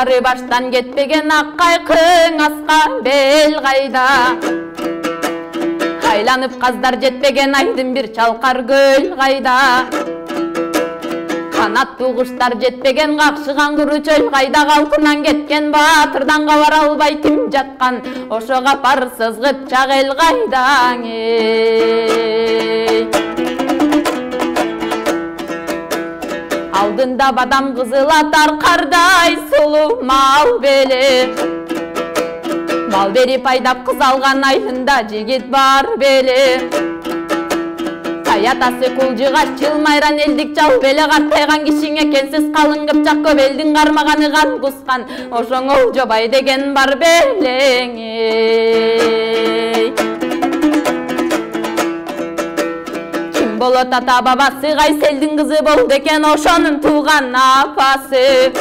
Ары баштан кетпеген ак кайкың аска бел кайда. Айланып каздар жетпеген айдын бир чалкар көл кайда. Канаттуу куштар жетпеген какшыган куру чөл кайда. Калкынан кеткен баатырдан кабар албай ким жаткан, ошо капарсыз кыпчак эл кайдаң эй. Алдында бадам кызыл атар кардай сулуу мал беле. Мал берип айдап кыз алган айында жигит бар беле. Аятасы кулжыга чылмайран элдик жал беле. Картайган кишиң экенсиз калың кыпчак көп элдин кармаганы кан кускан, ошоңо Олжобай деген бар белең эй. Ким болот ата бабасы, кайсы элдин кызы болду экен ошонун тууган апасы.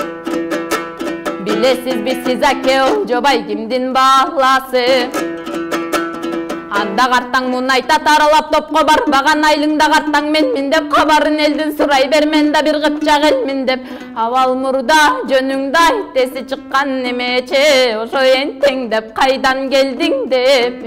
Билесизби сиз аке Олжобай кимдин баласы? Анда картаң муну айтат, аралап топко барбаган айлыңда картаң менмин деп, кабарын элдин сурай бермен да бир кыпчак элмин деп. Абал мурда жөнүңдү айт, эси чыккан немече, ошо энтең деп кайдан келдиң деп.